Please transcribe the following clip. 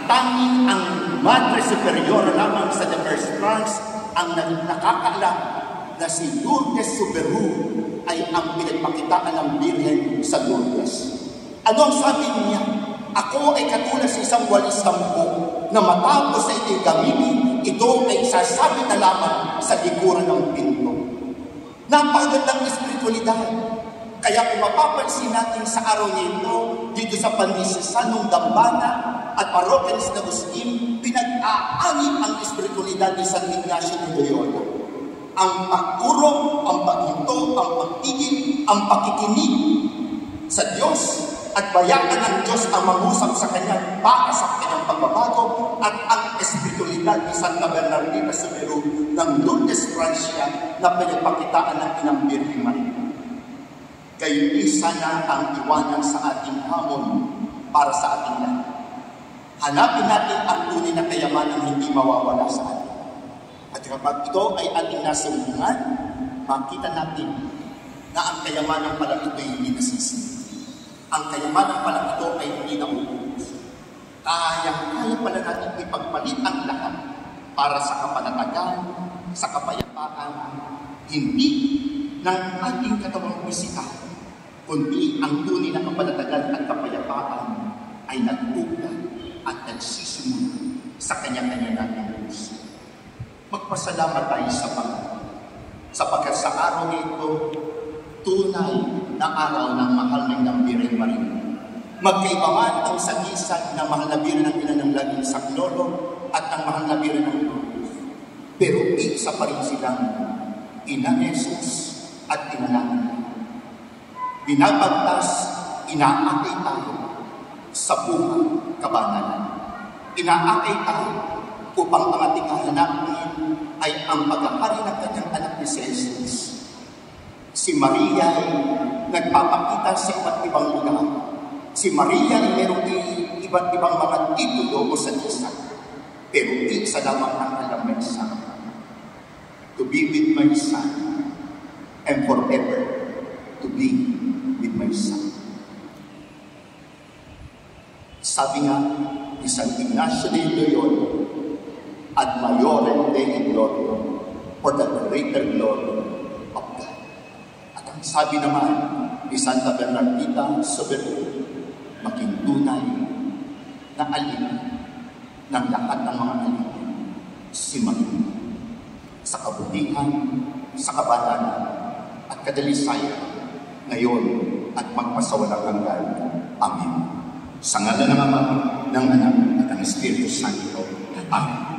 tanging ang Madre Superior lamang sa the first France ang nakakaalam na si Lourdes Soberón ay ang pinagpakitaan ng Birhen sa Lourdes. Ano ang sabi niya? Ako ay katulad sa isang walis hambog na matapos ay ito'y gamitin, ito ay sasabi na lamang sa likuran ng pinto. Napakagandang espiritualidad. Kaya kung mapapansin natin sa araw nito, dito sa Panisisan ng Dambana at Parokya ni San Agustin, pinag-aanib ang espiritualidad ni San Ignacio de Loyola. Ang pagkurong, ang paghinto, ang pagtigil, ang pakikinig sa Diyos at bayakan ng Diyos ang mangusap sa kanyang para sa kanyang pagbabago at ang espiritualidad ni Santa Bernardita Soberón ng Lourdes, Francia na pinagpakitaan ng Inang Birhen Maria. Kayo isa na ang iwanan sa ating hamon para sa ating lahat. Hanapin natin ang tunay na kayamanang hindi mawawala sa atin. At kapag ito ay ating nasa hubungan, makita natin na ang kayamanan pala ito ay hindi nasisi. Ang kayamanan pala ito ay hindi nauubos. Kaya pala natin ipagpalit ang lahat para sa kapanatagan, sa kapayapaan, hindi ng ating katawang pisikal, kundi ang tunay na kapanatagan at kapayapaan ay nag-ugat at nagsisimula sa kanya-kanya nating puso. Magpasalamat tayo sa Panginoon, sapagkat sa araw nito, tunay na araw ng mahal ng Inang Birhen Maria. Magkaiba man ang sagisag na mahal na Birhen ng Ina ng Laging Saklolo at ang mahal na Birhen ng Lourdes. Pero isa pa rin silang Ina ni Jesus at Ina natin. Binabagtas, inaakay tayo sa buhay kabanalan. Inaakay tayo upang ang ating hahanapin ay ang paghahari ng kanyang anak ni Jesus. Si Maria ay nagpapakita sa iba't ibang lugar. Si Maria ay merong iba't ibang mga titulo o sadisa. Pero isa lamang ang alam ng isa. To be with my son and forever to be with my son. Sabi nga ni San Ignacio de Loyola, ad maiorem Dei gloria, for the greater glory of God. At ang sabi naman ni Santa Bernardita Soberón, maging tunay na alin ng lahat ng mga alin, si Maria, sa kabutihan, sa kabanalan, at kadalisayan, ngayon at magpasawalang hanggan. Amen. Sa ngalan ng Ama, ng Anak, at ng Espiritu Santo. Amen.